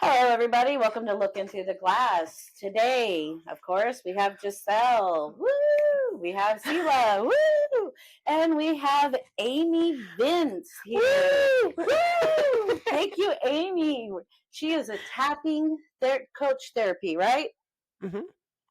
Hello, everybody. Welcome to Look Into the Glass. Today, of course, we have Giselle. Woo! We have Sheila. Woo! And we have Amy Vince here. Woo! Woo! Thank you, Amy. She is a tapping coach therapy, right? Mm-hmm.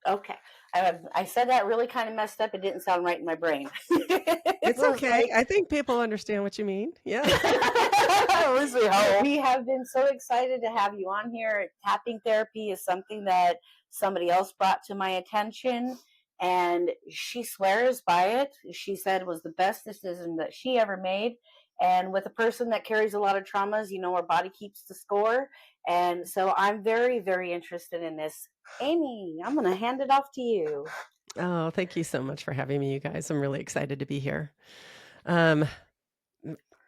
Okay. I said that really kind of messed up. It didn't sound right in my brain. It's So it's okay. like, I think people understand what you mean. Yeah. at least we hope. We have been so excited to have you on here. Tapping therapy is something that somebody else brought to my attention, and she swears by it. She said it was the best decision that she ever made. And with a person that carries a lot of traumas, our body keeps the score. And so I'm very, very interested in this. Amy, I'm going to hand it off to you. Oh, thank you so much for having me, you guys. I'm really excited to be here. Um,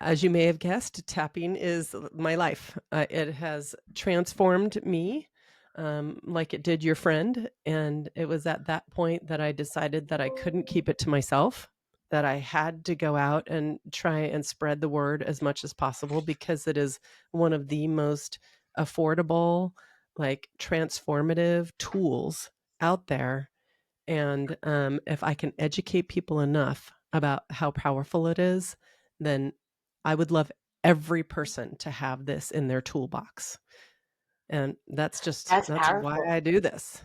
as you may have guessed, tapping is my life. It has transformed me, like it did your friend. And it was at that point that I decided that I couldn't keep it to myself, that I had to go out and try and spread the word as much as possible because it is one of the most affordable, like transformative tools out there. And if I can educate people enough about how powerful it is, then I would love every person to have this in their toolbox. And That's that's why powerful. I do this.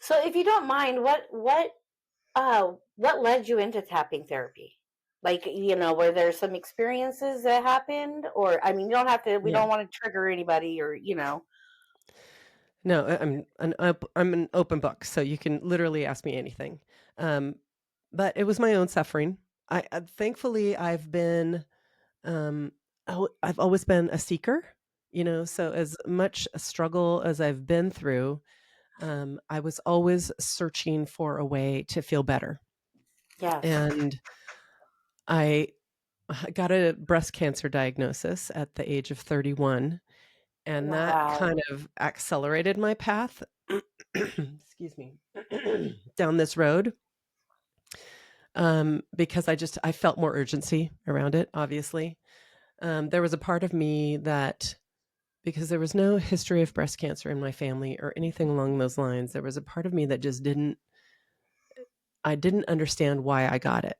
So, if you don't mind, what led you into tapping therapy? Like, were there some experiences that happened? Or, I mean, you don't have to, we Yeah. don't want to trigger anybody or. No, I'm an open book, so you can literally ask me anything. Um, but it was my own suffering. Thankfully I've been I've always been a seeker, so as much a struggle as I've been through, I was always searching for a way to feel better. Yes. And I got a breast cancer diagnosis at the age of 31, and that Wow. kind of accelerated my path, excuse me, down this road. Because I felt more urgency around it, obviously. There was a part of me that, because there was no history of breast cancer in my family or anything along those lines, there was a part of me that just I didn't understand why I got it.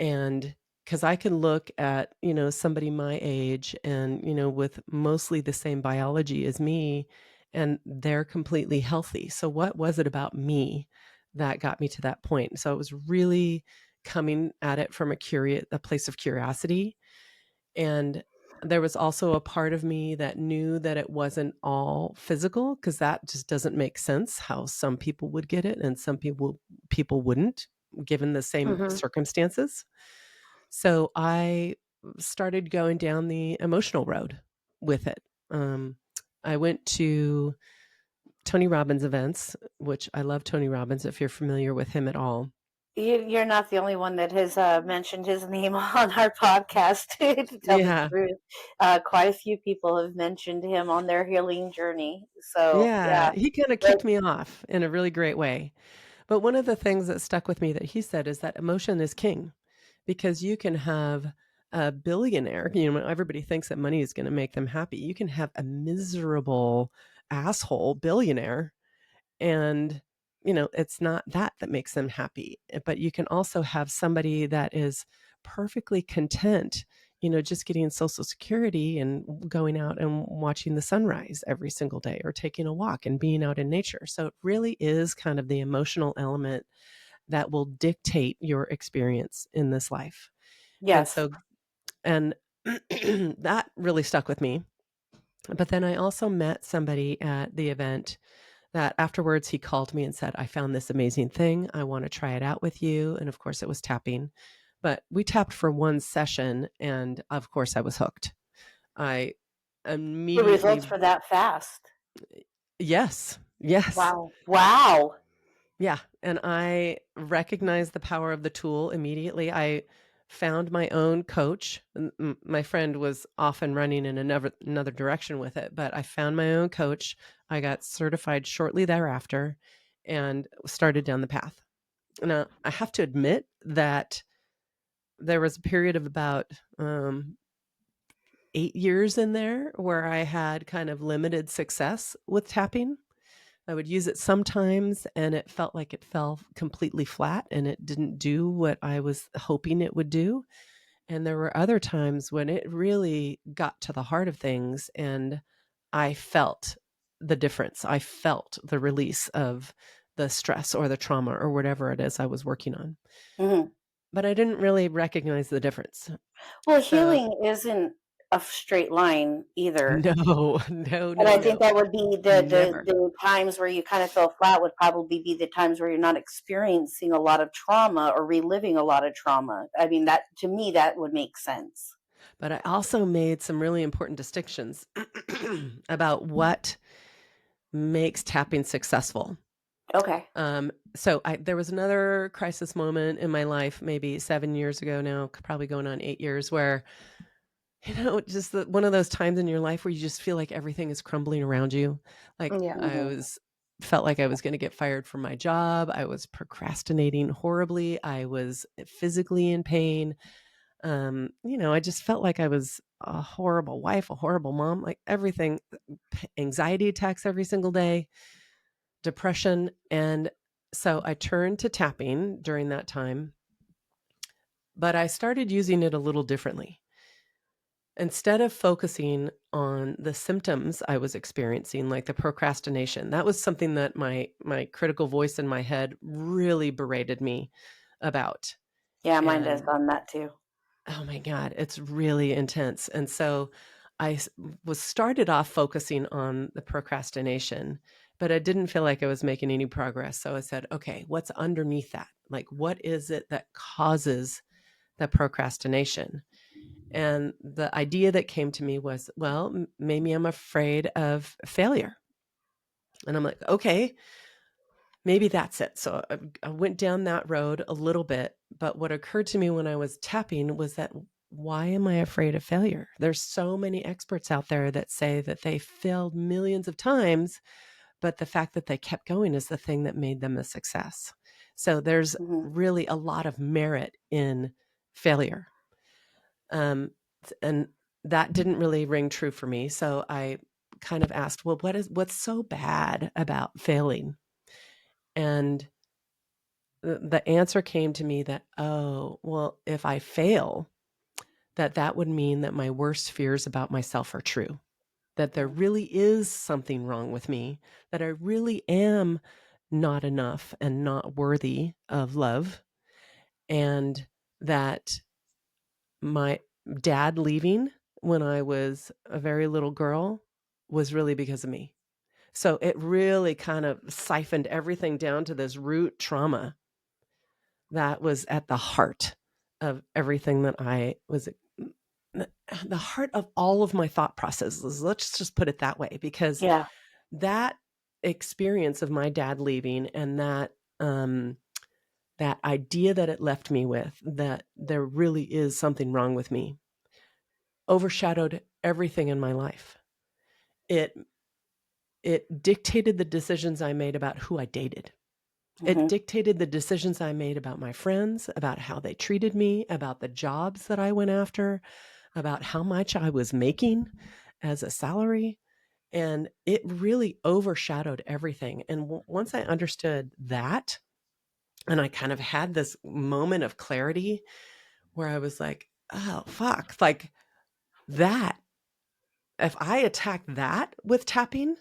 And because I can look at, somebody my age and, with mostly the same biology as me, and they're completely healthy. So what was it about me that got me to that point? So it was really coming at it from a place of curiosity. And there was also a part of me that knew that it wasn't all physical, because that just doesn't make sense how some people would get it and some people wouldn't, given the same Hmm. circumstances. So I started going down the emotional road with it. I went to Tony Robbins events, which I love Tony Robbins if you're familiar with him at all. You're not the only one that has mentioned his name on our podcast, to tell the Yeah. truth. Quite a few people have mentioned him on their healing journey. So, Yeah. yeah. He kind of But kicked me off in a really great way. But one of the things that stuck with me that he said is that emotion is king, because you can have a billionaire, everybody thinks that money is going to make them happy. You can have a miserable asshole billionaire, and it's not that makes them happy. But you can also have somebody that is perfectly content, just getting social security and going out and watching the sunrise every single day, or taking a walk and being out in nature. So it really is kind of the emotional element that will dictate your experience in this life. And yes. so, and that really stuck with me. But then I also met somebody at the event that afterwards he called me and said, I found this amazing thing. I want to try it out with you. And of course, it was tapping. But we tapped for one session. And of course, I was hooked. I The results immediately, for that fast. yes, yes. Wow. Wow. Yeah, and I recognized the power of the tool immediately. I found my own coach. My friend was off and running in another direction with it, but I found my own coach. I got certified shortly thereafter and started down the path. Now, I have to admit that there was a period of about 8 years in there where I had kind of limited success with tapping. I would use it sometimes and it felt like it fell completely flat and it didn't do what I was hoping it would do. And there were other times when it really got to the heart of things and I felt the difference. I felt the release of the stress or the trauma or whatever it is I was working on. Mhm. But I didn't really recognize the difference. Well, So, healing isn't a straight line either. no, no, And no, I think no, that would be never. the times where you kind of feel flat would probably be the times where you're not experiencing a lot of trauma or reliving a lot of trauma. I mean, that to me, that would make sense. But I also made some really important distinctions about what makes tapping successful. Okay. There was another crisis moment in my life, maybe 7 years ago now, probably going on 8 years, where, just one of those times in your life where you just feel like everything is crumbling around you. Like Yeah. felt like I was going to get fired from my job. I was procrastinating horribly. I was physically in pain. I just felt like I was a horrible wife, a horrible mom, like everything, anxiety attacks every single day, depression. And so I turned to tapping during that time, but I started using it a little differently. Instead of focusing on the symptoms I was experiencing, like the procrastination, that was something that my critical voice in my head really berated me about. Yeah, mine does And on that too. oh my god, it's really intense. And so I was started off focusing on the procrastination, but I didn't feel like I was making any progress. So I said, okay, what's underneath that? Like, what is it that causes the procrastination? And the idea that came to me was, well, maybe I'm afraid of failure. And I'm like, okay, maybe that's it. So I went down that road a little bit. But what occurred to me when I was tapping was that why am I afraid of failure? There's so many experts out there that say that they failed millions of times, but the fact that they kept going is the thing that made them a success. So there's Hmm. really a lot of merit in failure. Um, and that didn't really ring true for me. So I kind of asked, well, what's so bad about failing? And the answer came to me that, oh, well, if I fail, that would mean that my worst fears about myself are true, that there really is something wrong with me, that I really am not enough and not worthy of love, and that my dad leaving when I was a very little girl was really because of me. So it really kind of siphoned everything down to this root trauma that was at the heart of everything that I was the heart of all of my thought processes. Let's just put it that way, because Yeah. that experience of my dad leaving and um, that idea that it left me with, that there really is something wrong with me, overshadowed everything in my life. It it dictated the decisions I made about who I dated. It Hmm. dictated the decisions I made about my friends, about how they treated me, about the jobs that I went after, about how much I was making as a salary. And it really overshadowed everything. And once I understood that, and I kind of had this moment of clarity where I was like, oh, fuck, like that, if I attacked that with tapping,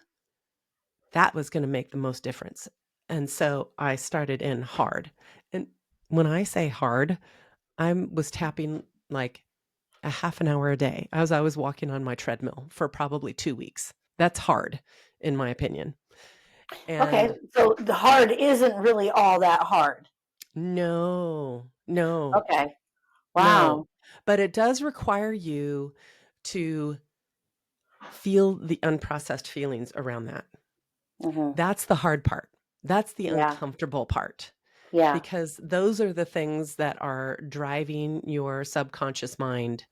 that was going to make the most difference. And so I started in hard. And when I say hard, I was tapping like a half an hour a day as I was walking on my treadmill for probably 2 weeks. That's hard, in my opinion. Okay. And So the hard isn't really all that hard. no, no, Okay. no. Wow. But it does require you to feel the unprocessed feelings around that. Hmm. That's the hard part. That's the Yeah. uncomfortable part, Yeah. because those are the things that are driving your subconscious mind,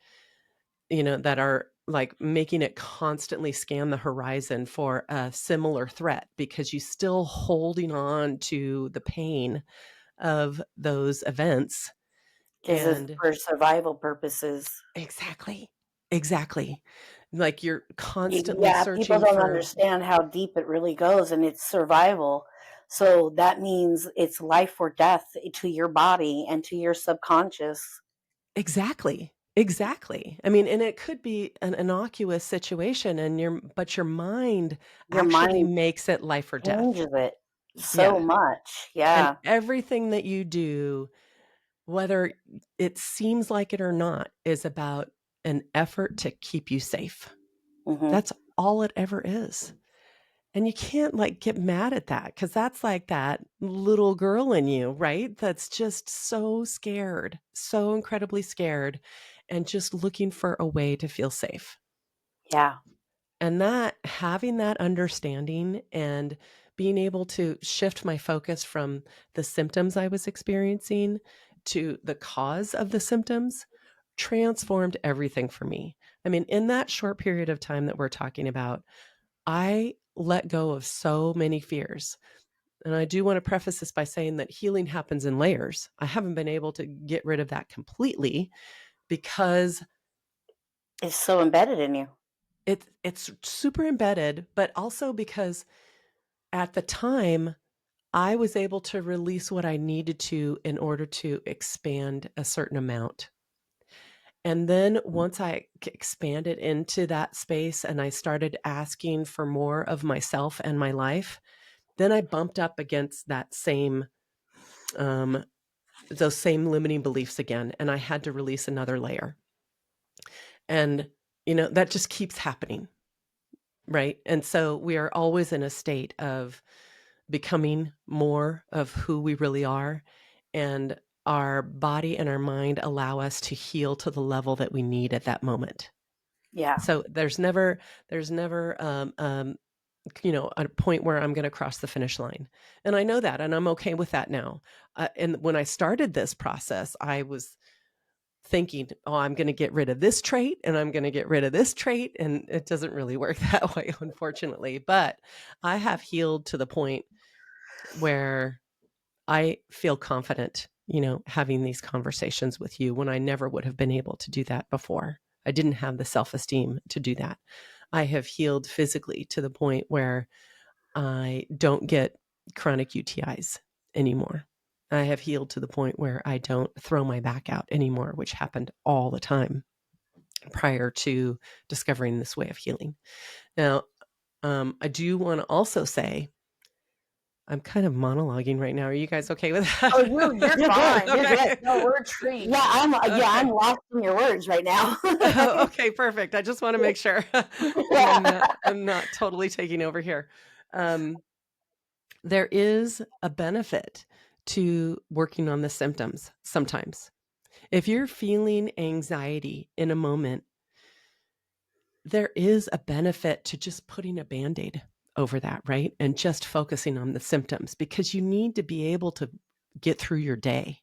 that are like making it constantly scan the horizon for a similar threat because you still holding on to the pain of those events. Because it's And for survival purposes. exactly. Exactly. Like you're constantly Yeah, people searching don't for understand how deep it really goes, and it's survival. So that means it's life or death to your body and to your subconscious. exactly. Exactly. I mean, and it could be an innocuous situation and your mind Your actually mind makes it life or death. changes it so Yeah. much. And Yeah. everything that you do, whether it seems like it or not, is about an effort to keep you safe. Hmm. That's all it ever is. And you can't like get mad at that because that's like that little girl in you, right? That's just so scared, so incredibly scared, and just looking for a way to feel safe. Yeah. And that having that understanding and being able to shift my focus from the symptoms I was experiencing to the cause of the symptoms transformed everything for me. I mean, in that short period of time that we're talking about, I let go of so many fears. And I do want to preface this by saying that healing happens in layers. I haven't been able to get rid of that completely because It's so embedded in you. it's super embedded, but also because at the time I was able to release what I needed to in order to expand a certain amount. And then once I expanded into that space and I started asking for more of myself and my life, then I bumped up against that same um, those same limiting beliefs again, and I had to release another layer. And that just keeps happening, right? And so we are always in a state of becoming more of who we really are, and our body and our mind allow us to heal to the level that we need at that moment. Yeah. So there's never a point where I'm going to cross the finish line. And I know that, and I'm okay with that now. And when I started this process, I was thinking, oh, I'm going to get rid of this trait and I'm going to get rid of this trait. And it doesn't really work that way, unfortunately. But I have healed to the point where I feel confident, having these conversations with you when I never would have been able to do that before. I didn't have the self esteem to do that. I have healed physically to the point where I don't get chronic UTIs anymore. I have healed to the point where I don't throw my back out anymore, which happened all the time prior to discovering this way of healing. Now, I do want to also say I'm kind of monologuing right now. Are you guys okay with that? Oh, you're Okay. fine. You're good. Okay. No, we're a treat. Yeah, I'm Okay. lost in your words right now. Oh, okay, perfect. I just want to make sure that Yeah. I'm not totally taking over here. Um, there is a benefit to working on the symptoms sometimes. If you're feeling anxiety in a moment, there is a benefit to just putting a band-aid over that, right? And just focusing on the symptoms because you need to be able to get through your day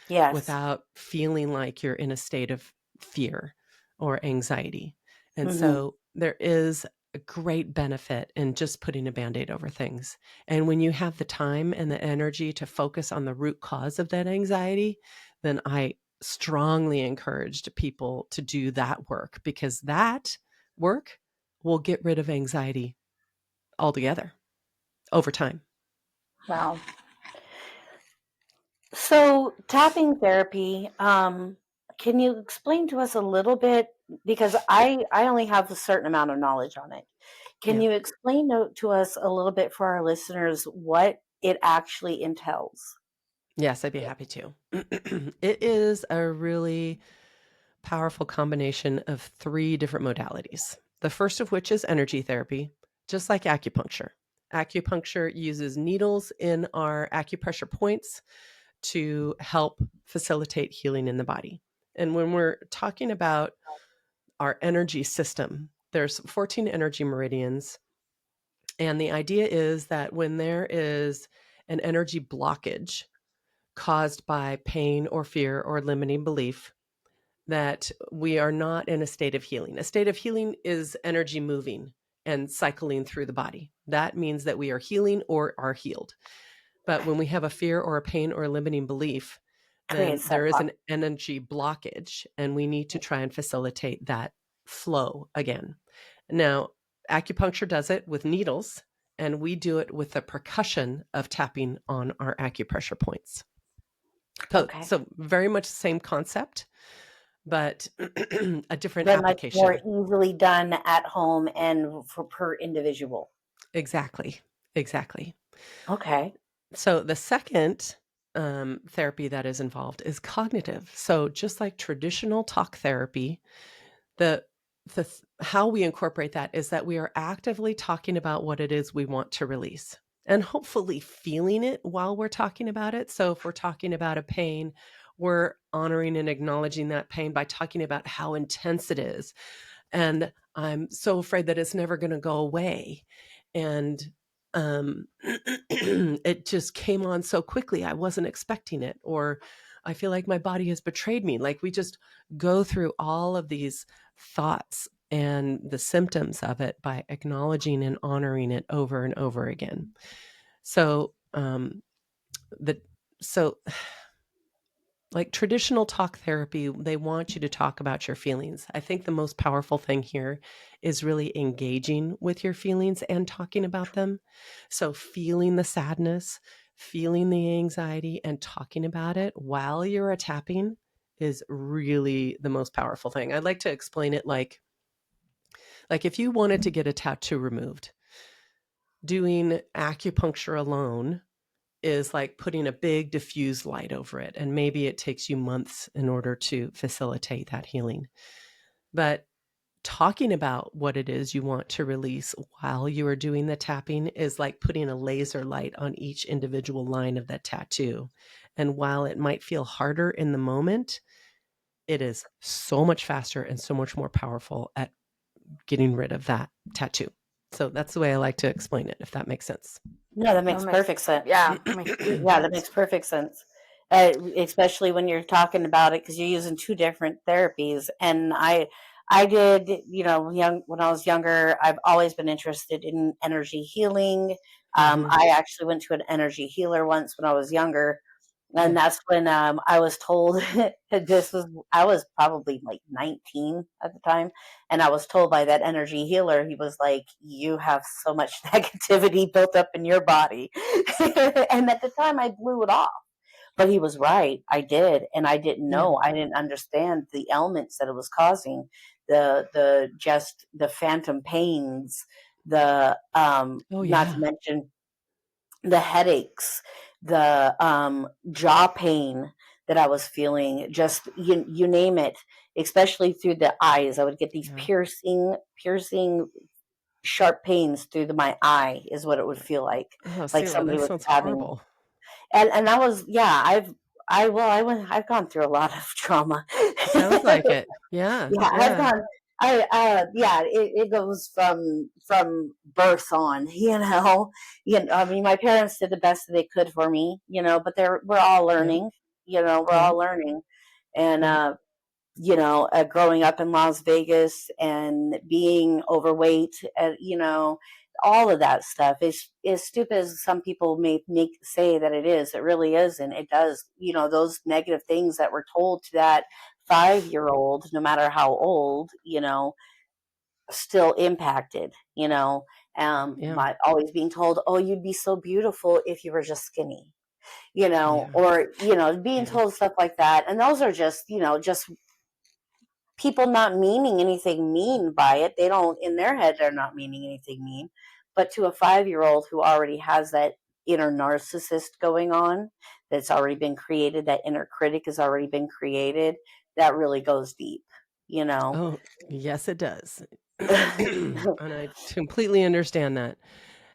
Yes. without feeling like you're in a state of fear or anxiety. And Hmm. so there is a great benefit in just putting a band-aid over things. And when you have the time and the energy to focus on the root cause of that anxiety, then I strongly encouraged people to do that work because that work will get rid of anxiety altogether over time. Wow. So tapping therapy, can you explain to us a little bit? Because I only have a certain amount of knowledge on it. Can Yeah. you explain to us a little bit for our listeners what it actually entails? Yes, I'd be happy to. It is a really powerful combination of three different modalities. The first of which is energy therapy, just like acupuncture. Acupuncture uses needles in our acupressure points to help facilitate healing in the body. And when we're talking about our energy system, there's 14 energy meridians. And the idea is that when there is an energy blockage caused by pain or fear or limiting belief, that we are not in a state of healing. A state of healing is energy moving and cycling through the body. That means that we are healing or are healed. But when we have a fear or a pain or a limiting belief, then Creates that there is block. an energy blockage, and we need to try and facilitate that flow again. Now, acupuncture does it with needles, and we do it with the percussion of tapping on our acupressure points. Okay. So very much the same concept, but a different But much more application. easily done at home and for per individual. Exactly. Exactly. Okay. So the second therapy that is involved is cognitive. So just like traditional talk therapy, the how we incorporate that is that we are actively talking about what it is we want to release and hopefully feeling it while we're talking about it. So if we're talking about a pain, we're honoring and acknowledging that pain by talking about how intense it is. And I'm so afraid that it's never going to go away. And it just came on so quickly. I wasn't expecting it. Or I feel like my body has betrayed me. Like we just go through all of these thoughts and the symptoms of it by acknowledging and honoring it over and over again. So, the so like traditional talk therapy, they want you to talk about your feelings. I think the most powerful thing here is really engaging with your feelings and talking about them. So, feeling the sadness, feeling the anxiety, and talking about it while you're tapping is really the most powerful thing. I'd like to explain it like if you wanted to get a tattoo removed, doing acupuncture alone is like putting a big diffuse light over it. And maybe it takes you months in order to facilitate that healing. But talking about what it is you want to release while you are doing the tapping is like putting a laser light on each individual line of that tattoo. And while it might feel harder in the moment, it is so much faster and so much more powerful at getting rid of that tattoo. So that's the way I like to explain it, if that makes sense. No, that makes perfect sense. Yeah, that makes Yeah, that makes perfect sense. Especially when you're talking about it because you're using two different therapies. And I did, when I was younger, I've always been interested in energy healing. Mhm. I actually went to an energy healer once when I was younger, and Yeah. that's when I was told I was probably like 19 at the time, and I was told by that energy healer, he was like, "You have so much negativity built up in your body," and at the time I blew it off. But he was right. I did, and I didn't Yeah. know. I didn't understand the ailments that it was causing. The phantom pains, the Oh, not to yeah. mention the headaches, the jaw pain that I was feeling, just you name it, especially through the eyes. I would get these Yeah. piercing, sharp pains through my eye, is what it would feel Oh, like Selah, somebody that was sounds stabbing. horrible. And I was, yeah, I've gone through a lot of trauma. Sounds like it. Yeah. Yeah, I've Yeah. gone. Yeah, it goes from birth on. I mean, my parents did the best that they could for me. But we're all Yep. learning. We're all Yep. learning, and Yep. growing up in Las Vegas and being overweight, all of that stuff is as stupid as some people may make say that it is. It really isn't. It does. Those negative things that were told to that 5-year-old, no matter how old, still impacted. Yeah. My always being told, "Oh, you'd be so beautiful if you were just skinny." Yeah. Or being Yeah. told stuff like that, and those are just people not meaning anything mean by it. They don't, in their head, they're not meaning anything mean. But to a 5-year-old who already has that inner narcissist going on, that's already been created, that inner critic has already been created, that really goes deep, you know? Oh, yes, it does. And I completely understand that.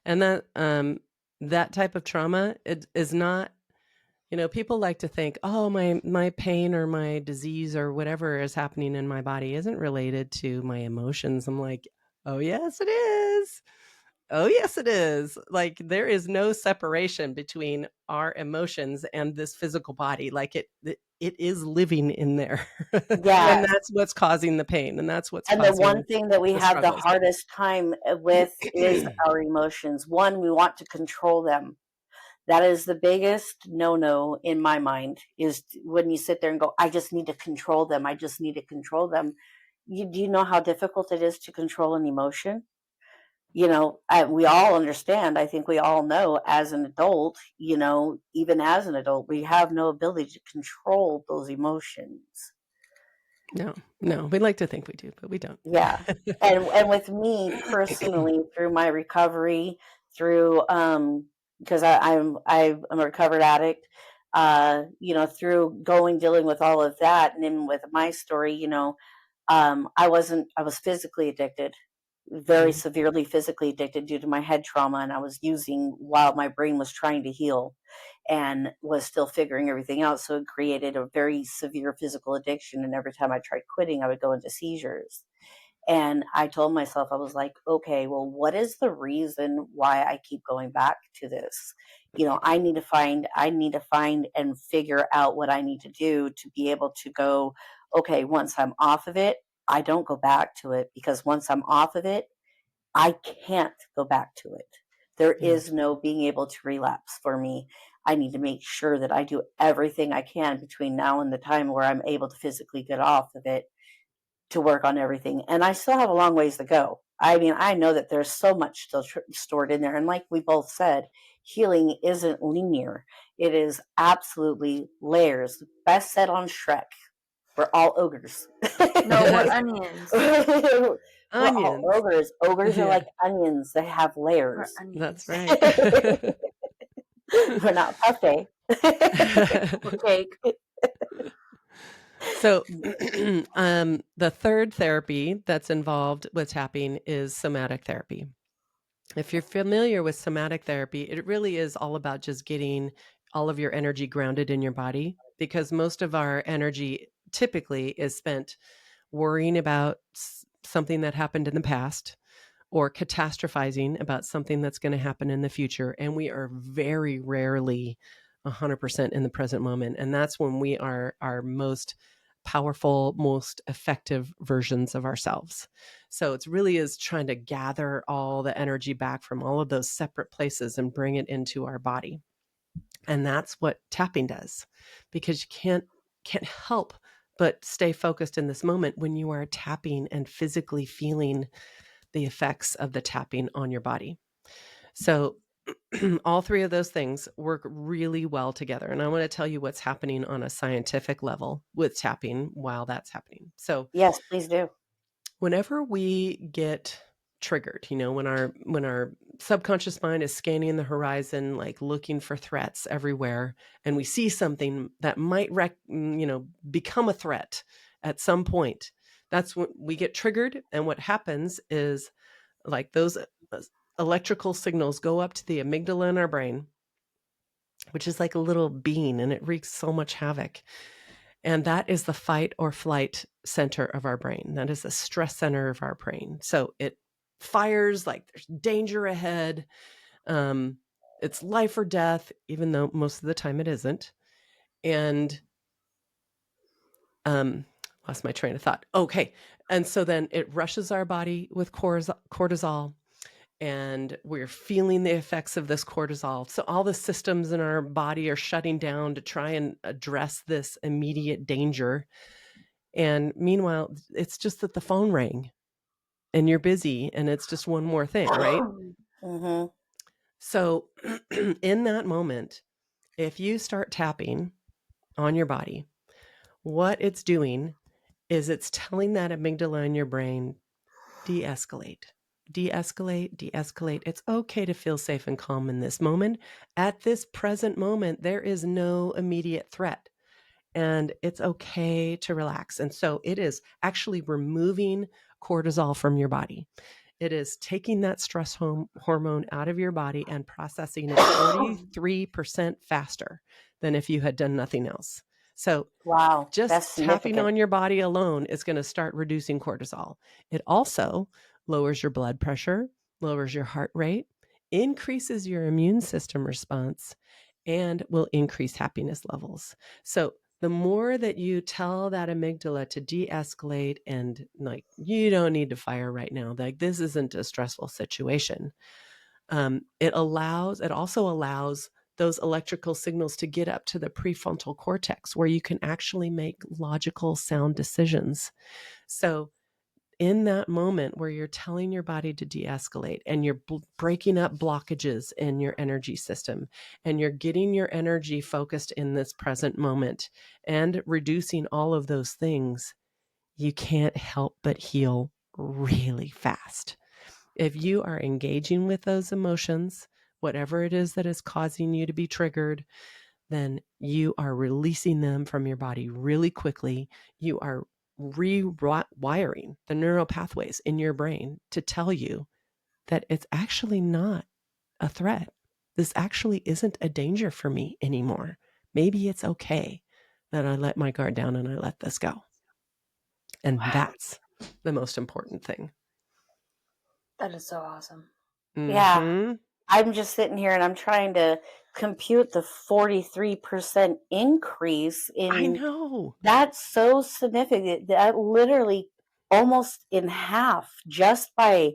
And that type of trauma, it is not, people like to think, oh, my pain or my disease or whatever is happening in my body isn't related to my emotions. I'm like, oh, yes, it is. Oh, yes, it is. Like, there is no separation between our emotions and this physical body. Like, it is living in there. And Yeah. that's what's causing the pain, and that's what's And the one causing thing that we the have the struggles. hardest time with is our emotions. One, we want to control them. That is the biggest no-no in my mind, is when you sit there and go, I just need to control them. I just need to control them. do you know how difficult it is to control an emotion? We all understand. I think we all know as an adult, even as an adult, we have no ability to control those emotions. No, we like to think we do, but we don't. Yeah. And with me personally, through my recovery, through because I'm a recovered addict, through dealing with all of that, and then with my story, I was physically addicted, very Mhm. severely physically addicted due to my head trauma, and I was using while my brain was trying to heal and was still figuring everything out. So it created a very severe physical addiction. And every time I tried quitting, I would go into seizures. And I told myself, I was like, okay, well, what is the reason why I keep going back to this? I need to find and figure out what I need to do to be able to go, okay, once I'm off of it, I don't go back to it, because once I'm off of it, I can't go back to it. There Yeah. is no being able to relapse for me. I need to make sure that I do everything I can between now and the time where I'm able to physically get off of it to work on everything. And I still have a long ways to go. I mean, I know that there's so much still stored in there. And like we both said, healing isn't linear, it is absolutely layers. Best said on Shrek. We're all ogres. No, we're onions. We're all Onions. ogres. Ogres are Yeah, like onions that have We're layers. that's onions. right. We're not parfait. We're cake. So, the third therapy that's involved with tapping is somatic therapy. If you're familiar with somatic therapy, it really is all about just getting all of your energy grounded in your body, because most of our energy typically is spent worrying about something that happened in the past or catastrophizing about something that's going to happen in the future. And we are very rarely 100% in the present moment. And that's when we are our most powerful, most effective versions of ourselves. So it's really is trying to gather all the energy back from all of those separate places and bring it into our body. And that's what tapping does, because you can't help but stay focused in this moment when you are tapping and physically feeling the effects of the tapping on your body. So all three of those things work really well together. And I want to tell you what's happening on a scientific level with tapping while that's happening. So Yes, please do. whenever we get triggered, when our subconscious mind is scanning the horizon, like looking for threats everywhere, and we see something that might become a threat at some point, that's when we get triggered. And what happens is, like, those electrical signals go up to the amygdala in our brain, which is like a little bean, and it wreaks so much havoc. And that is the fight or flight center of our brain. That is the stress center of our brain. So it fires like there's danger ahead. It's life or death, even though most of the time it isn't. And lost my train of thought. Okay. And so then it rushes our body with cortisol, and we're feeling the effects of this cortisol. So all the systems in our body are shutting down to try and address this immediate danger. And meanwhile, it's just that the phone rang and you're busy, and it's just one more thing, right? Mm-hmm. So in that moment, if you start tapping on your body, what it's doing is it's telling that amygdala in your brain, de-escalate, de-escalate, de-escalate. It's okay to feel safe and calm in this moment. At this present moment, there is no immediate threat, and it's okay to relax. And so it is actually removing cortisol from your body. It is taking that stress hormone out of your body and processing it 43% faster than if you had done nothing else. So Wow, just that's tapping significant. on your body alone is going to start reducing cortisol. It also lowers your blood pressure, lowers your heart rate, increases your immune system response, and will increase happiness levels. So the more that you tell that amygdala to de-escalate and, like, you don't need to fire right now, like, this isn't a stressful situation, it also allows those electrical signals to get up to the prefrontal cortex, where you can actually make logical, sound decisions. So in that moment where you're telling your body to de-escalate and you're breaking up blockages in your energy system and you're getting your energy focused in this present moment and reducing all of those things, you can't help but heal really fast. If you are engaging with those emotions, whatever it is that is causing you to be triggered, then you are releasing them from your body really quickly. You are rewiring the neural pathways in your brain to tell you that it's actually not a threat. This actually isn't a danger for me anymore. Maybe it's okay that I let my guard down and I let this go. And Wow. that's the most important thing. That is so awesome. Yeah. Mm-hmm. I'm just sitting here and I'm trying to compute the 43% increase I in. know. That's so significant. That literally almost in half just by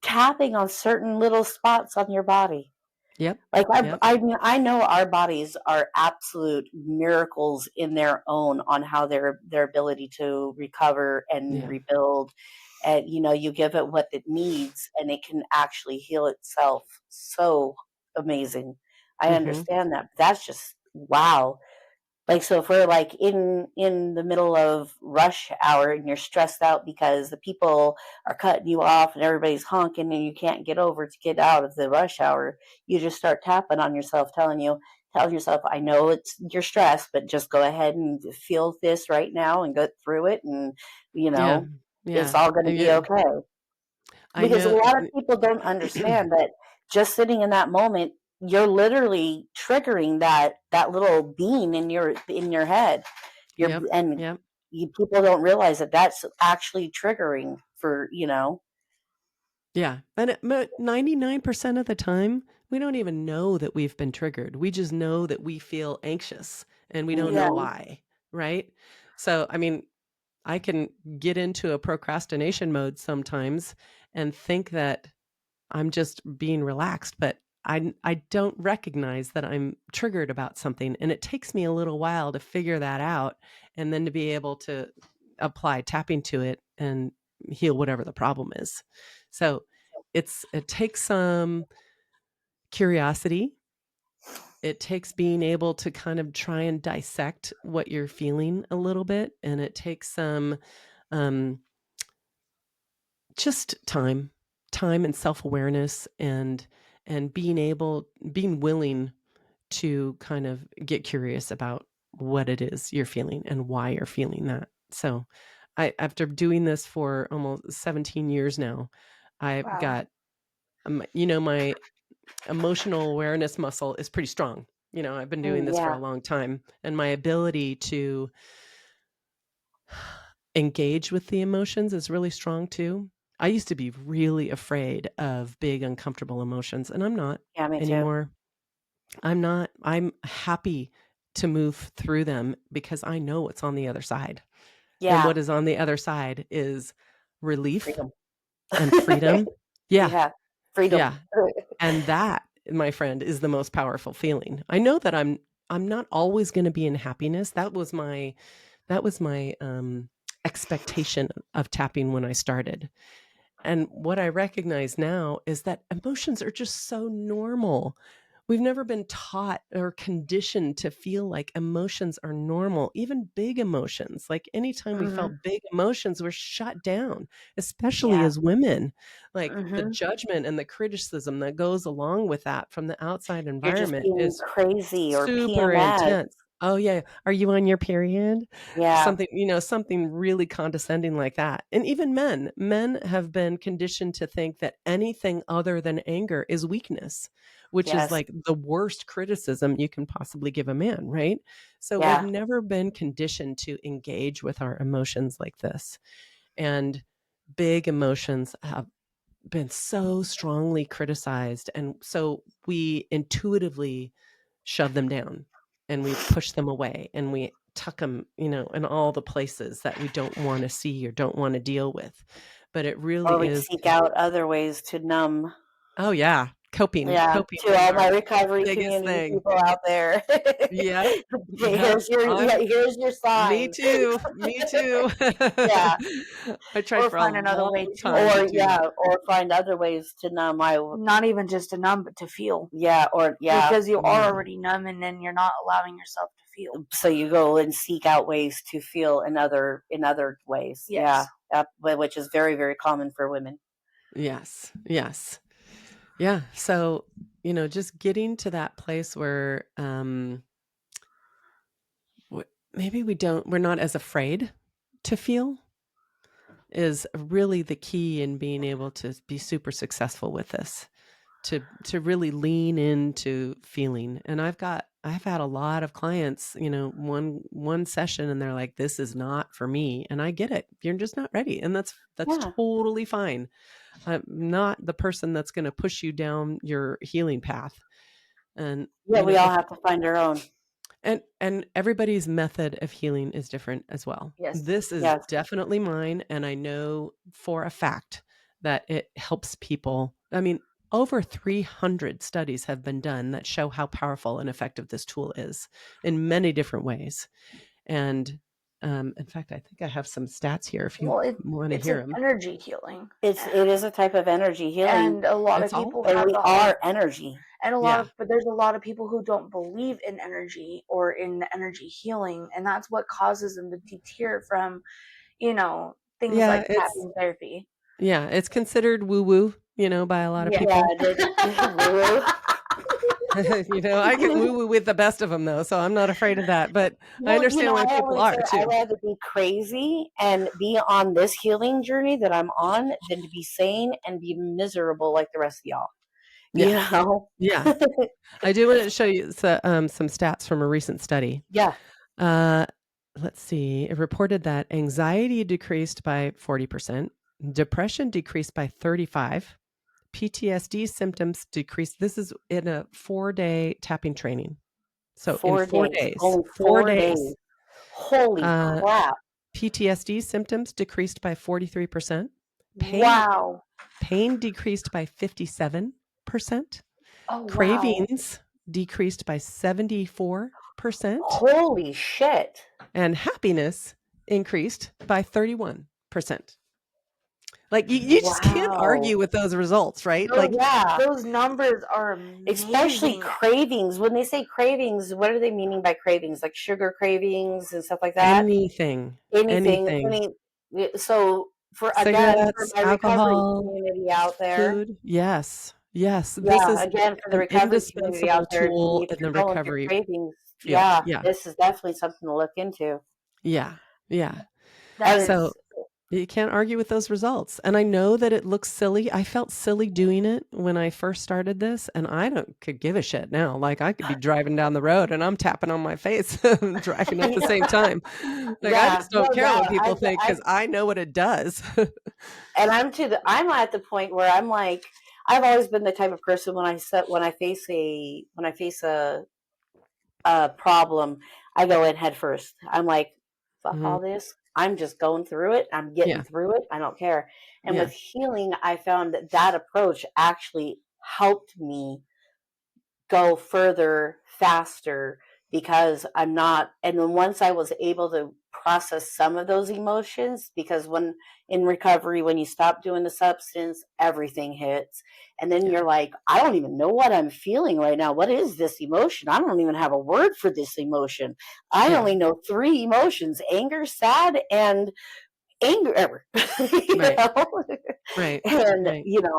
tapping on certain little spots on your body. Yep. Like Yep. I know our bodies are absolute miracles in their own on how their ability to recover and Yeah. rebuild. And you give it what it needs and it can actually heal itself. So amazing. I Mm-hmm. understand that. That's just wow. Like, so if we're like in the middle of rush hour and you're stressed out because the people are cutting you off and everybody's honking and you can't get over to get out of the rush hour, you just start tapping on yourself, telling yourself, I know you're stressed, but just go ahead and feel this right now and go through it, and Yeah. it's Yeah. all going to be Yeah. okay. I Because a know. lot of people don't understand that just sitting in that moment, you're literally triggering that little bean in your head. Yep. Yep. People don't realize that that's actually triggering for. Yeah. And 99% of the time, we don't even know that we've been triggered. We just know that we feel anxious and we don't know Mhm. why. Right. So, I mean, I can get into a procrastination mode sometimes and think that I'm just being relaxed, but I don't recognize that I'm triggered about something. And it takes me a little while to figure that out and then to be able to apply tapping to it and heal whatever the problem is. So it takes some curiosity. It takes being able to kind of try and dissect what you're feeling a little bit. And it takes some um, just time and self-awareness and being willing to kind of get curious about what it is you're feeling and why you're feeling that. So after doing this for almost 17 years now, I've Wow. got my emotional awareness muscle is pretty strong. I've been doing this for a Yeah. long time, and my ability to engage with the emotions is really strong too. I used to be really afraid of big, uncomfortable emotions, and I'm not Yeah, me too. anymore. I'm not. I'm happy to move through them because I know what's on the other side. And Yeah. what is on the other side is relief Freedom. and freedom. Yeah. Yeah. Freedom. Yeah. And that, my friend, is the most powerful feeling. I know that I'm not always going to be in happiness. That was my expectation of tapping when I started. And what I recognize now is that emotions are just so normal. We've never been taught or conditioned to feel like emotions are normal, even big emotions. Like anytime we Mhm. felt big emotions, we're shut down, especially Yeah. as women. Like the Mhm. judgment and the criticism that goes along with that from the outside You're just environment being is crazy or super PMS. intense. Oh yeah, are you on your period? Yeah. Something really condescending like that. And even men have been conditioned to think that anything other than anger is weakness, which is Yes. like the worst criticism you can possibly give a man, right? So we've Yeah. never been conditioned to engage with our emotions like this. And big emotions have been so strongly criticized, and so we intuitively shove them down and we push them away and we tuck them, in all the places that we don't want to see or don't want to deal with. But it Or really we is. seek out other ways to numb. Oh yeah. Coping to is all my our recovery biggest community thing. people out there. Yep. here's your Me sign. too. Me too. Yeah. I tried Or for a find another long way to time to do that. Or find other ways to numb. not even just to numb, but to feel. Because you are already numb, and then you're not allowing yourself to feel. So you go and seek out ways to feel in other ways. Yes. Yeah, which is very, very common for women. Yes. Yes. Yeah. So, just getting to that place where maybe we're not as afraid to feel is really the key in being able to be super successful with this, to really lean into feeling. And I've had a lot of clients, one session, and they're like, this is not for me. And I get it. You're just not ready. And that's totally fine. I'm not the person that's going to push you down your healing path. And we all have to find our own. And everybody's method of healing is different as well. Yes. This is definitely mine. And I know for a fact that it helps people. I mean, over 300 studies have been done that show how powerful and effective this tool is in many different ways. And in fact, I think I have some stats here if you want to hear them. Energy healing. It is a type of energy healing. And a lot of people we are energy. And but there's a lot of people who don't believe in energy or in the energy healing, and that's what causes them to deter from, things like tapping therapy. Yeah, it's considered woo-woo, by a lot of people. Woo-woo. I can woo-woo with the best of them, though, so I'm not afraid of that. But I understand why people are, too. I'd rather be crazy and be on this healing journey that I'm on than to be sane and be miserable like the rest of y'all. Yeah. Yeah. I do want to show you some stats from a recent study. Yeah. Let's see. It reported that anxiety decreased by 40%, depression decreased by 35%, PTSD symptoms decreased. This is in a 4-day tapping training. So in 4 days. Only 4 days. Holy crap. PTSD symptoms decreased by 43%. Wow. Pain decreased by 57%. Oh, wow. Cravings decreased by 74%. Holy shit. And happiness increased by 31%. Like you just can't argue with those results, right? Those numbers are amazing. Especially cravings. When they say cravings, what are they meaning by cravings? Like sugar cravings and stuff like that? Anything. So for cigarettes, my alcohol, recovery community out there, food. Yes. This is again for the recovery community out there, tool in the recovery cravings. field. This is definitely something to look into. Yeah. So you can't argue with those results. And I know that it looks silly. I felt silly doing it when I first started this, and I could give a shit now. Like I could be driving down the road and I'm tapping on my face and driving at the same time. Like I just don't care what people think because I know what it does. And I'm at the point where I'm like, I've always been the type of person when I face a problem, I go in head first. I'm like, fuck all this. I'm just going through it. I'm getting through it. I don't care. And with healing, I found that approach actually helped me go further faster because I'm not. And then once I was able to process some of those emotions, because when in recovery, when you stop doing the substance, everything hits. And then you're like, I don't even know what I'm feeling right now. What is this emotion? I don't even have a word for this emotion. I only know 3 emotions: anger, sad, and anger. Right. And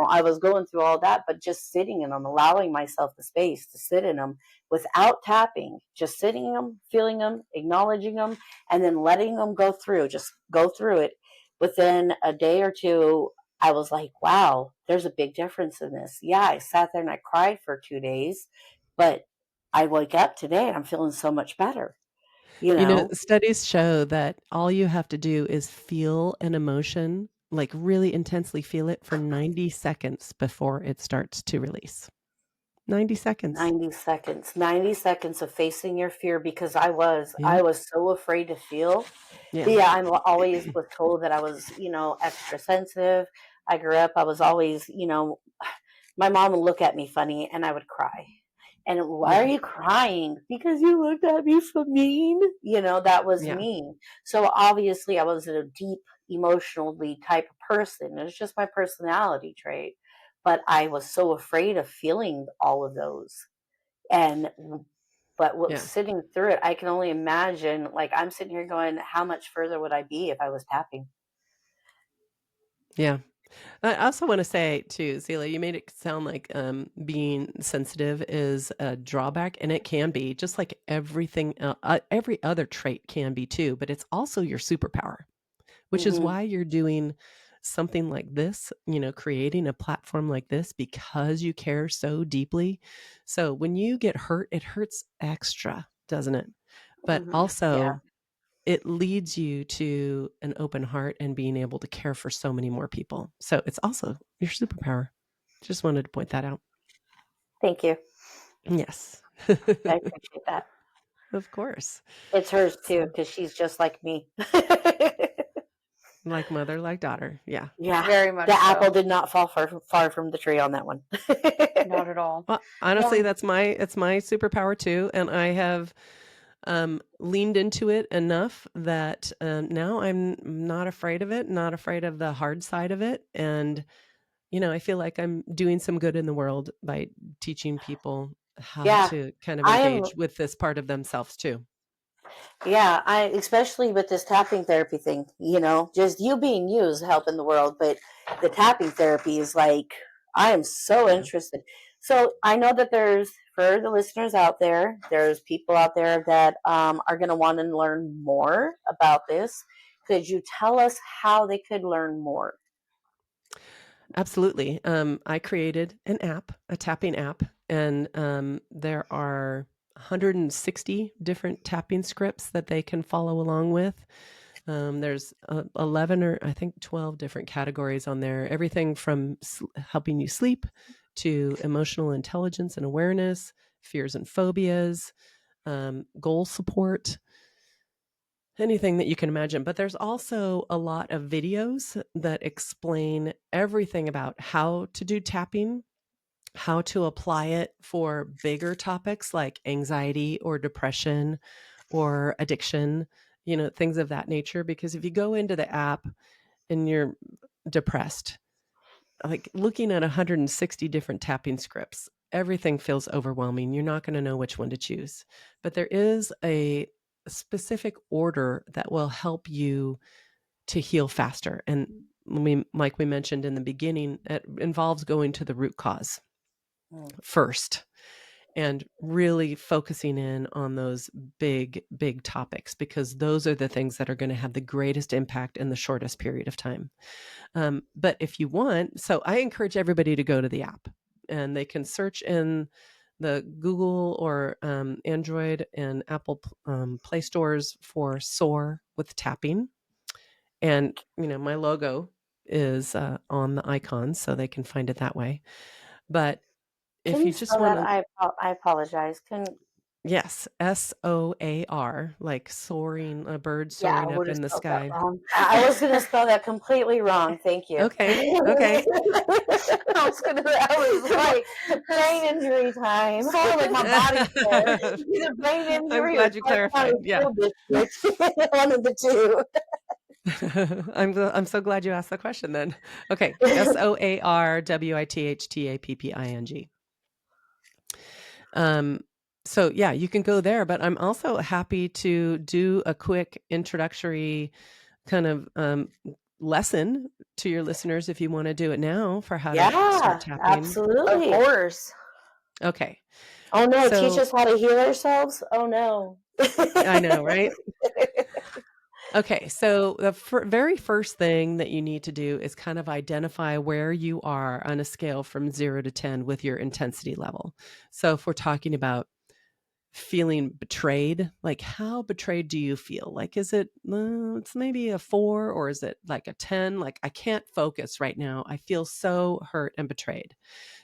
I was going through all that, but just sitting in them, allowing myself the space to sit in them without tapping, just sitting in them, feeling them, acknowledging them, and then letting them go through. Just go through it. Within a day or two, I was like, wow, there's a big difference in this. Yeah, I sat there and I cried for 2 days, but I wake up today and I'm feeling so much better. Studies show that all you have to do is feel an emotion, like really intensely feel it for 90 seconds before it starts to release. 90 seconds. 90 seconds. 90 seconds of facing your fear, because I was so afraid to feel. I always was told that I was, extra sensitive. I grew up, I was always, my mom would look at me funny and I would cry. And why are you crying? Because you looked at me so mean. That was mean. So obviously I was a deep emotionally type of person. It's just my personality trait. But I was so afraid of feeling all of those. But what was sitting through it, I can only imagine, like I'm sitting here going, how much further would I be if I was tapping? Yeah. I also want to say too, Celia, you made it sound like being sensitive is a drawback, and it can be, just like everything, every other trait can be too, but it's also your superpower, which is why you're doing something like this, creating a platform like this because you care so deeply. So when you get hurt, it hurts extra, doesn't it? But also, it leads you to an open heart and being able to care for so many more people. So it's also your superpower. Just wanted to point that out. Thank you. Yes. I appreciate that. Of course. It's hers too, because she's just like me. Like mother, like daughter. Yeah. Yeah. Very much. The apple did not fall far from the tree on that one. Not at all. Well, honestly, it's my superpower too. And I have leaned into it enough that now I'm not afraid of it, not afraid of the hard side of it. And, I feel like I'm doing some good in the world by teaching people how to kind of engage with this part of themselves too. Yeah, especially with this tapping therapy thing, just you being you is helping the world, but the tapping therapy is like, I am so interested. So I know that for the listeners out there's people out there that are going to want to learn more about this. Could you tell us how they could learn more? Absolutely. I created an app, a tapping app, and there are 160 different tapping scripts that they can follow along with. There's 11 or I think 12 different categories on there. Everything from helping you sleep to emotional intelligence and awareness, fears and phobias, goal support, anything that you can imagine. But there's also a lot of videos that explain everything about how to do tapping, how to apply it for bigger topics like anxiety or depression or addiction, things of that nature. Because if you go into the app and you're depressed, like looking at 160 different tapping scripts, everything feels overwhelming. You're not going to know which one to choose. But there is a specific order that will help you to heal faster. And like we mentioned in the beginning, it involves going to the root cause first and really focusing in on those big, big topics, because those are the things that are going to have the greatest impact in the shortest period of time. But if you want, so I encourage everybody to go to the app, and they can search in the Google or Android and Apple Play stores for Soar with tapping. And, my logo is on the icon, so they can find it that way. But if you just want to, I apologize. yes, SOAR, like soaring, a bird soaring up in the sky. I was going to spell that completely wrong. Thank you. Okay. I was like, brain injury time. Sort of like my body said. Either brain injury. I'm glad you clarified. Yeah. One of the two. I'm so glad you asked the question then. Okay. SOARWITHTAPPING. So yeah, you can go there, but I'm also happy to do a quick introductory kind of lesson to your listeners if you want to do it now for how to start tapping. Absolutely. Of course. Okay. Oh no, teach us how to heal ourselves? Oh no. I know, right? Okay, so the very first thing that you need to do is kind of identify where you are on a scale from 0 to 10 with your intensity level. So if we're talking about feeling betrayed, like how betrayed do you feel? Like, is it, it's maybe a 4, or is it like a 10? Like, I can't focus right now. I feel so hurt and betrayed.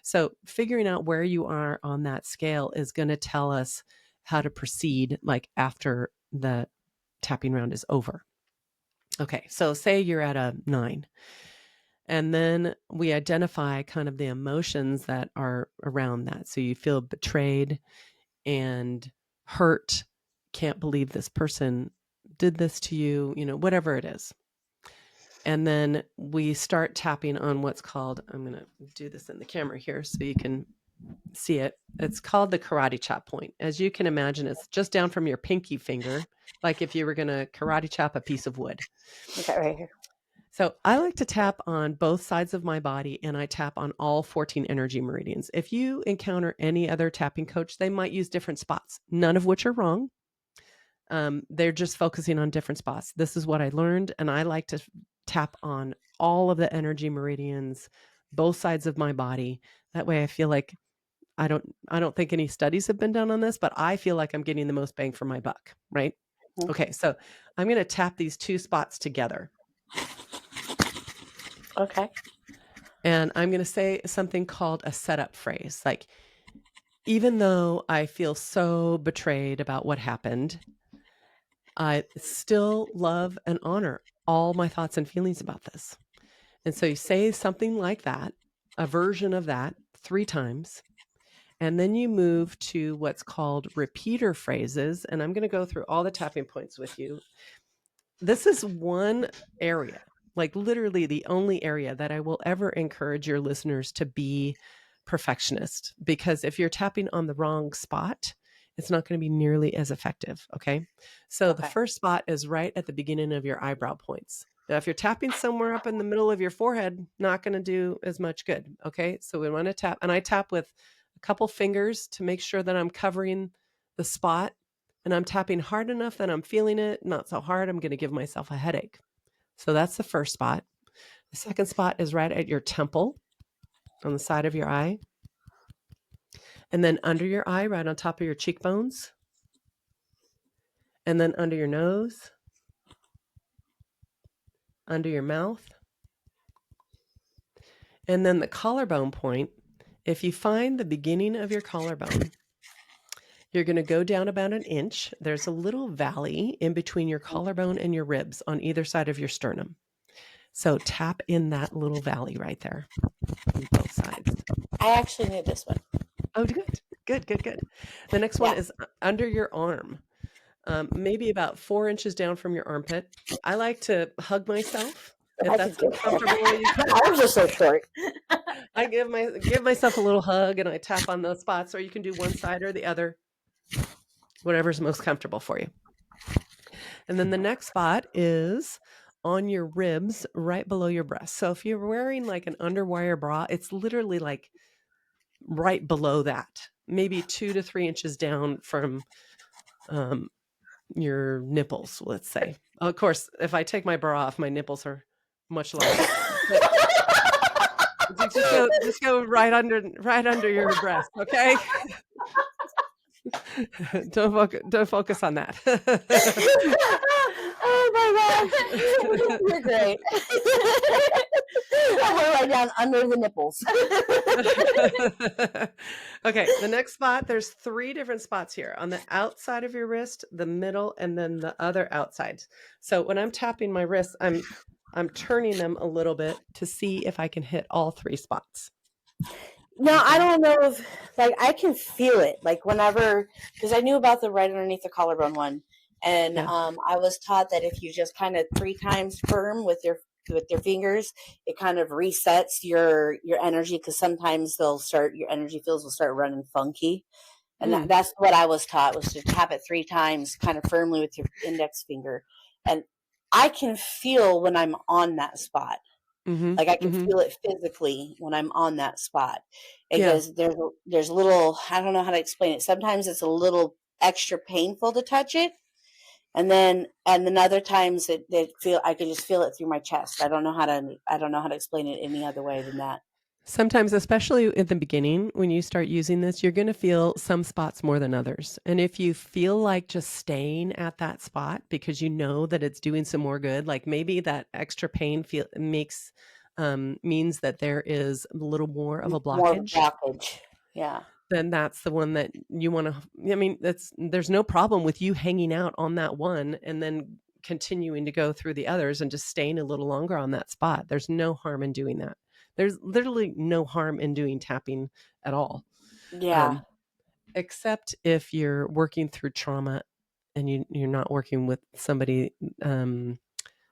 So figuring out where you are on that scale is going to tell us how to proceed, like after the tapping round is over. Okay, so say you're at a 9. And then we identify kind of the emotions that are around that. So you feel betrayed and hurt, can't believe this person did this to you, whatever it is. And then we start tapping on what's called, I'm going to do this in the camera here so you can see it. It's called the karate chop point. As you can imagine, it's just down from your pinky finger, like if you were going to karate chop a piece of wood. Okay, right here. So I like to tap on both sides of my body, and I tap on all 14 energy meridians. If you encounter any other tapping coach, they might use different spots, none of which are wrong. They're just focusing on different spots. This is what I learned, and I like to tap on all of the energy meridians, both sides of my body. That way I feel like I don't think any studies have been done on this, but I feel like I'm getting the most bang for my buck, right? Mm-hmm. Okay, so I'm going to tap these two spots together. Okay. And I'm going to say something called a setup phrase. Like, even though I feel so betrayed about what happened, I still love and honor all my thoughts and feelings about this. And so you say something like that, a version of that 3 times. And then you move to what's called repeater phrases. And I'm going to go through all the tapping points with you. This is one area, like literally the only area that I will ever encourage your listeners to be perfectionist, because if you're tapping on the wrong spot, it's not going to be nearly as effective. Okay. So the first spot is right at the beginning of your eyebrow points. Now, if you're tapping somewhere up in the middle of your forehead, not going to do as much good. Okay. So we want to tap, and I tap with a couple fingers to make sure that I'm covering the spot. And I'm tapping hard enough that I'm feeling it, not so hard I'm going to give myself a headache. So that's the first spot. The second spot is right at your temple on the side of your eye. And then under your eye, right on top of your cheekbones. And then under your nose. Under your mouth. And then the collarbone point. If you find the beginning of your collarbone, you're going to go down about 1 inch. There's a little valley in between your collarbone and your ribs on either side of your sternum. So tap in that little valley right there on both sides. I actually knew this one. Oh, good. The next one is under your arm, maybe about 4 inches down from your armpit. I like to hug myself. If that's uncomfortable. I was just so short. I give myself a little hug, and I tap on those spots, or you can do one side or the other, whatever's most comfortable for you. And then the next spot is on your ribs, right below your breast. So if you're wearing like an underwire bra, it's literally like right below that, maybe 2 to 3 inches down from your nipples, let's say. Of course, if I take my bra off, my nipples are much larger. just go right under your breast, okay? Don't focus on that. Oh my God, you're great. I went right down under the nipples. Okay, the next spot, there's 3 different spots here on the outside of your wrist, the middle, and then the other outside. So when I'm tapping my wrists, I'm turning them a little bit to see if I can hit all 3 spots. No, I don't know if, like, I can feel it, like, whenever, because I knew about the right underneath the collarbone one, and I was taught that if you just kind of 3 times firm with your fingers, it kind of resets your energy, because sometimes your energy fields will start running funky, and that's what I was taught, was to tap it 3 times kind of firmly with your index finger, and I can feel when I'm on that spot. Like I can feel it physically when I'm on that spot, because there's a little, I don't know how to explain it. Sometimes it's a little extra painful to touch it. And then other times I can just feel it through my chest. I don't know how to explain it any other way than that. Sometimes, especially at the beginning, when you start using this, you're going to feel some spots more than others. And if you feel like just staying at that spot because you know that it's doing some more good, like maybe that extra pain means that there is a little more of a blockage. Yeah. Then that's the one that you want to, there's no problem with you hanging out on that one and then continuing to go through the others and just staying a little longer on that spot. There's no harm in doing that. There's literally no harm in doing tapping at all. Yeah. Except if you're working through trauma and you're not working with somebody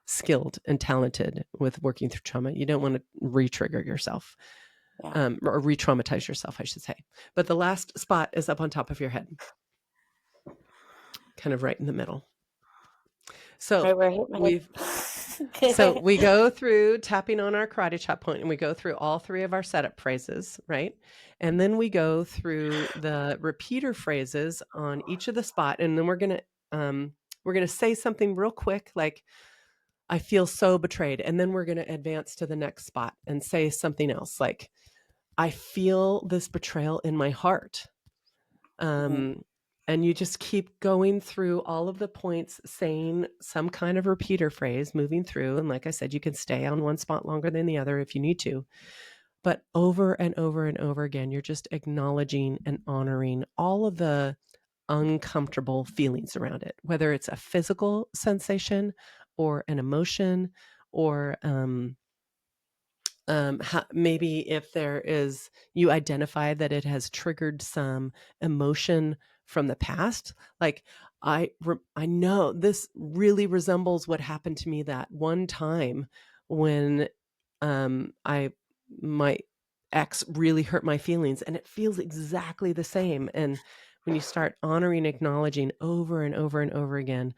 skilled and talented with working through trauma. You don't want to re-trigger yourself. Or re-traumatize yourself, I should say. But the last spot is up on top of your head, kind of right in the middle. So right where I hit my head. So we go through tapping on our karate chop point, and we go through all 3 of our setup phrases, right? And then we go through the repeater phrases on each of the spot, and then we're gonna say something real quick, like, I feel so betrayed, and then we're gonna advance to the next spot and say something else, like, I feel this betrayal in my heart. And you just keep going through all of the points, saying some kind of repeater phrase, moving through. And like I said, you can stay on one spot longer than the other if you need to. But over and over and over again, you're just acknowledging and honoring all of the uncomfortable feelings around it, whether it's a physical sensation or an emotion or maybe if you identify that it has triggered some emotion from the past, like I know this really resembles what happened to me that one time when my ex really hurt my feelings, and it feels exactly the same. And when you start honoring, acknowledging over and over and over again,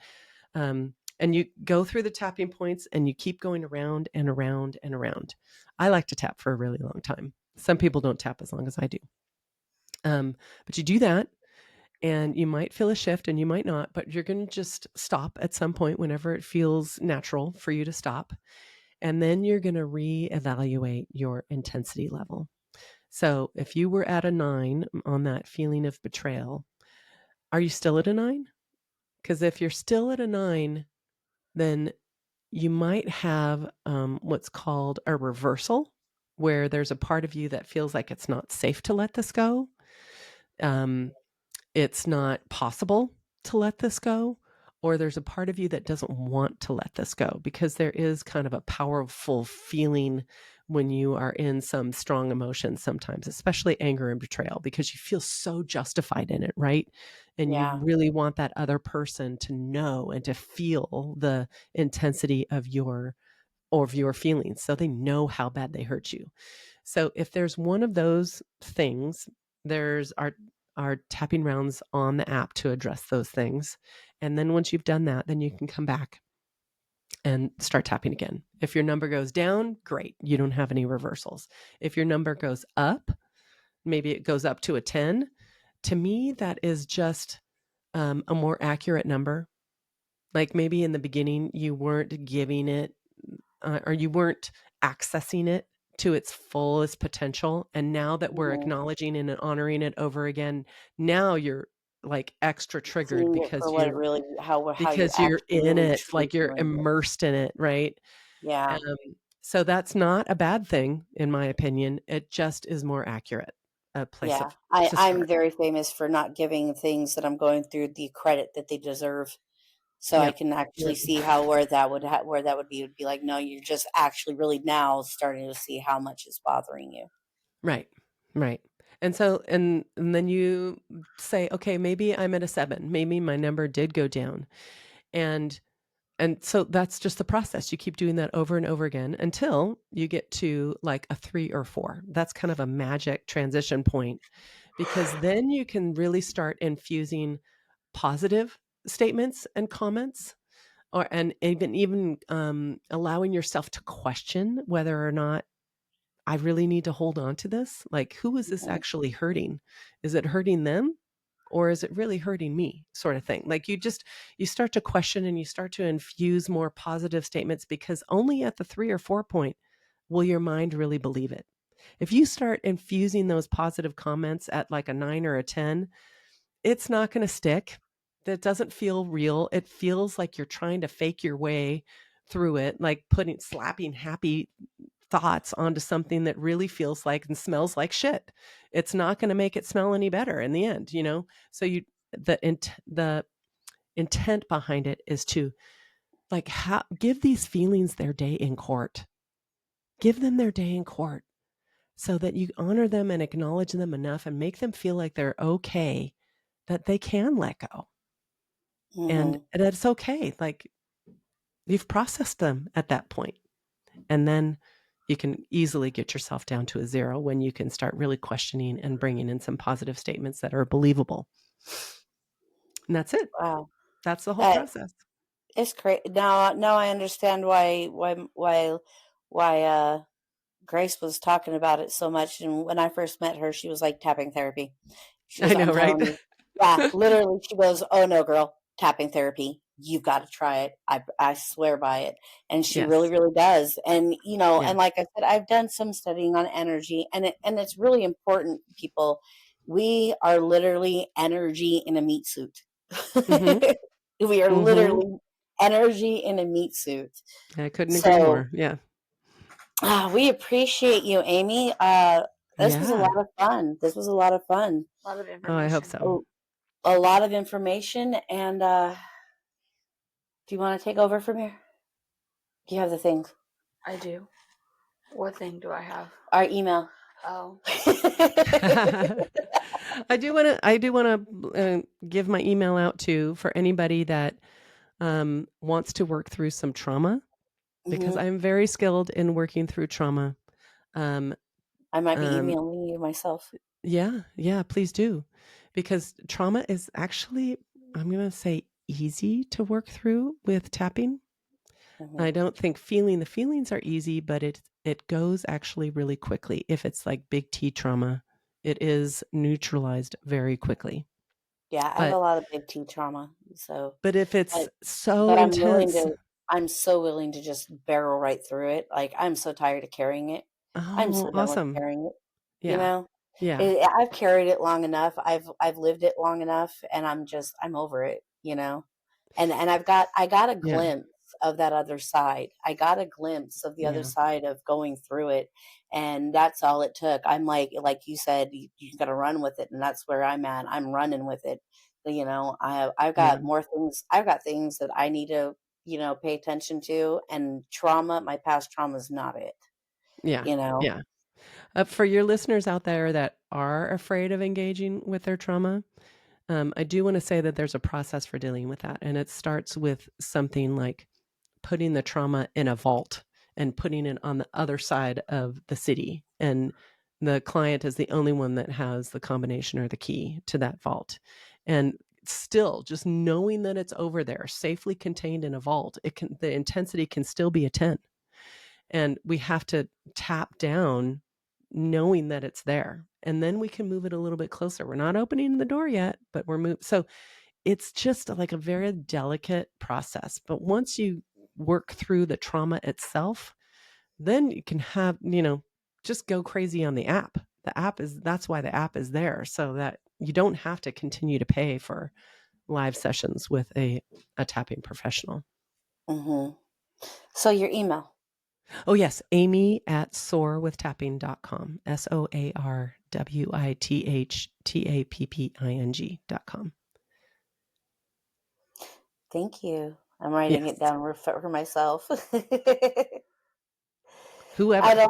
and you go through the tapping points and you keep going around and around and around. I like to tap for a really long time. Some people don't tap as long as I do. But you do that, and you might feel a shift and you might not, but you're going to just stop at some point whenever it feels natural for you to stop. And then you're going to reevaluate your intensity level. So if you were at a 9 on that feeling of betrayal, are you still at a 9? Because if you're still at a 9, then you might have what's called a reversal, where there's a part of you that feels like it's not safe to let this go. It's not possible to let this go, or there's a part of you that doesn't want to let this go, because there is kind of a powerful feeling when you are in some strong emotions sometimes, especially anger and betrayal, because you feel so justified in it, right? And you really want that other person to know and to feel the intensity of your feelings, so they know how bad they hurt you. So if there's one of those things, there's our tapping rounds on the app to address those things. And then once you've done that, then you can come back and start tapping again. If your number goes down, great. You don't have any reversals. If your number goes up, maybe it goes up to a 10. To me, that is just a more accurate number. Like maybe in the beginning, you weren't giving it or you weren't accessing it to its fullest potential. And now that we're acknowledging and honoring it over again, now you're like extra triggered because what it really, how you're in really it, like you're immersed in it, right? Yeah. So that's not a bad thing, in my opinion. It just is more accurate. A place Yeah. to I'm start. very famous for not giving things that I'm going through the credit that they deserve. So I can actually see how where that would be. It would be like, no, you're just actually really now starting to see how much is bothering you. Right. Right. And so and then you say, okay, maybe I'm at a 7. Maybe my number did go down. And so that's just the process. You keep doing that over and over again until you get to like a 3 or 4. That's kind of a magic transition point, because then you can really start infusing positive statements and comments, and even allowing yourself to question whether or not I really need to hold on to this. Like, who is this actually hurting? Is it hurting them? Or is it really hurting me, sort of thing? Like you start to question and you start to infuse more positive statements, because only at the 3 or 4 point will your mind really believe it. If you start infusing those positive comments at like a 9 or a 10, it's not going to stick. That doesn't feel real. It feels like you're trying to fake your way through it, like slapping happy thoughts onto something that really feels like and smells like shit. It's not going to make it smell any better in the end, So the intent behind it is to like, give these feelings their day in court. Give them their day in court so that you honor them and acknowledge them enough and make them feel like they're okay, that they can let go. And it's okay. Like, you've processed them at that point. And then you can easily get yourself down to a 0 when you can start really questioning and bringing in some positive statements that are believable. And that's it. Wow. That's the whole process. It's great. Now I understand why Grace was talking about it so much. And when I first met her, she was like, tapping therapy. She goes, I know, I'm right? telling you. Yeah, literally. She goes, oh no, girl, tapping therapy. You've got to try it. I swear by it. And she really, really does. And, you know, and like I said, I've done some studying on energy, and it's really important, people. We are literally energy in a meat suit. We are literally energy in a meat suit. I couldn't agree more. Yeah. We appreciate you, Amy. This was a lot of fun. This was a lot of fun. A lot of information. Oh, I hope so. A lot of information. And do you want to take over from here? Do you have the things? I do. What thing do I have? Our email. Oh. I do want to give my email out too for anybody that wants to work through some trauma, because I'm very skilled in working through trauma. I might be emailing you myself. Yeah, please do. Because trauma is actually, I'm going to say, easy to work through with tapping. I don't think feeling the feelings are easy, but it goes actually really quickly. If it's like big T trauma, it is neutralized very quickly. Yeah, I have a lot of big T trauma. So, but if it's so intense, I'm so willing to just barrel right through it. Like, I'm so tired of carrying it. I'm so done with carrying it. Yeah. You know? Yeah. I've carried it long enough. I've lived it long enough, and I'm over it, you know? And I got a glimpse of that other side. I got a glimpse of the other side of going through it. And that's all it took. I'm like you said, you got to run with it. And that's where I'm at. I'm running with it. You know, I've got more things. I've got things that I need to, you know, pay attention to, and trauma, my past trauma is not it. Yeah. You know? Yeah. For your listeners out there that are afraid of engaging with their trauma, I do want to say that there's a process for dealing with that. And it starts with something like putting the trauma in a vault and putting it on the other side of the city. And the client is the only one that has the combination or the key to that vault. And still, just knowing that it's over there, safely contained in a vault, the intensity can still be a 10. And we have to tap down knowing that it's there. And then we can move it a little bit closer. We're not opening the door yet, but we're moving. So it's just like a very delicate process. But once you work through the trauma itself, then you can have, you know, just go crazy on the app. That's why the app is there, so that you don't have to continue to pay for live sessions with a tapping professional. So your email. Oh, yes. Amy at soarwithtapping.com. SOARWITHTAPPING.com. Thank you. I'm writing it down for myself. Whoever.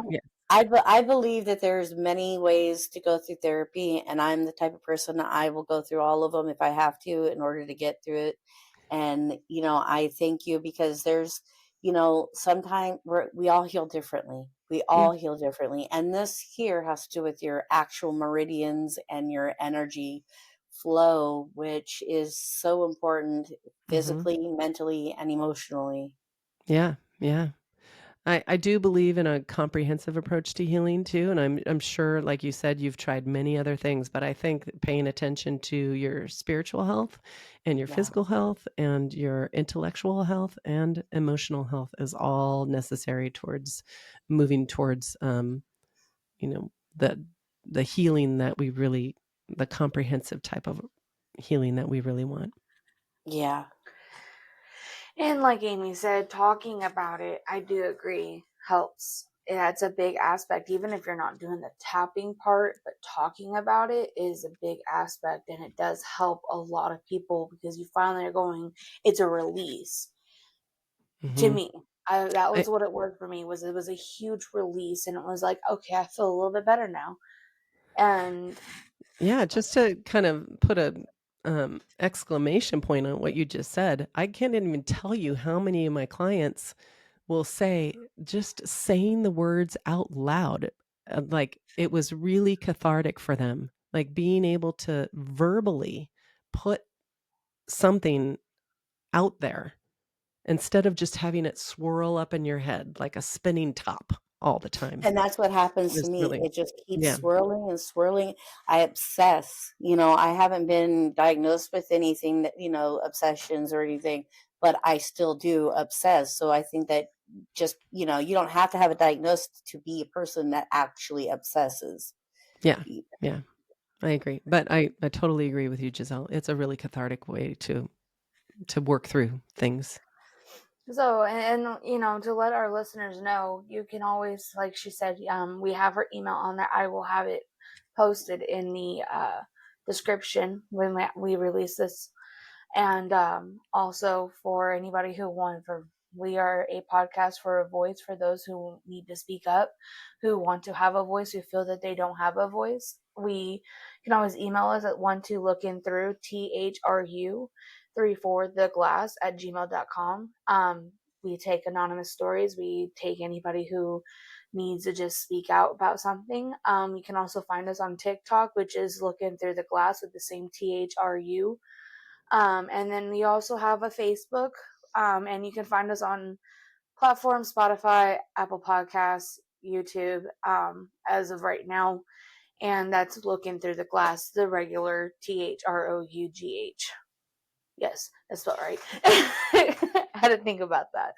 I believe that there's many ways to go through therapy, and I'm the type of person that I will go through all of them if I have to in order to get through it. And, you know, I thank you, because there's, you know, sometimes we all heal differently. We all heal differently. And this here has to do with your actual meridians and your energy flow, which is so important physically, mentally, and emotionally. Yeah. Yeah. I do believe in a comprehensive approach to healing too. And I'm sure, like you said, you've tried many other things, but I think paying attention to your spiritual health and your physical health and your intellectual health and emotional health is all necessary towards moving towards, you know, the healing that we really, the comprehensive type of healing that we really want. Yeah. And like Amy said, talking about it, I do agree, helps. Yeah, it's a big aspect, even if you're not doing the tapping part, but talking about it is a big aspect, and it does help a lot of people, because you finally are going, it's a release. to Mhm. me. That I was what it was for me. It was a huge release, and it was like, okay, I feel a little bit better now. And Yeah, just to kind of put a exclamation point on what you just said, I can't even tell you how many of my clients will say just saying the words out loud, like it was really cathartic for them, like being able to verbally put something out there instead of just having it swirl up in your head like a spinning top all the time. And that's what happens to Is me. really It just keeps yeah. swirling and swirling. I obsess. I haven't been diagnosed with anything that, obsessions or anything, but I still do obsess. So I think that just, you don't have to have a diagnosis to be a person that actually obsesses. Yeah. Yeah. I agree. But I totally agree with you, Giselle. It's a really cathartic way to work through things. so, and to let our listeners know, you can always, like she said, we have her email on there. I will have it posted in the description when we release this. And also for anybody who wants, we are a podcast for a voice for those who need to speak up, who want to have a voice, who feel that they don't have a voice. We can always email us at 12lookinthrough through34theglass@gmail.com. We take anonymous stories. We take anybody who needs to just speak out about something. You can also find us on TikTok, which is Looking Through the Glass with the same THRU. And then we also have a Facebook, and you can find us on platforms Spotify, Apple Podcasts, YouTube, as of right now. And that's Looking Through the Glass, the regular THROUGH. Yes, that's spelled right. I had to think about that.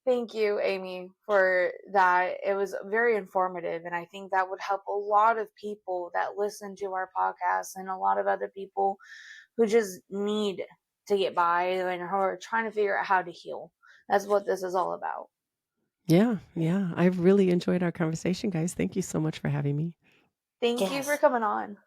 Thank you, Amy, for that. It was very informative, and I think that would help a lot of people that listen to our podcast and a lot of other people who just need to get by and who are trying to figure out how to heal. That's what this is all about. Yeah, yeah. I've really enjoyed our conversation, guys. Thank you so much for having me. Thank you for Yes. coming on.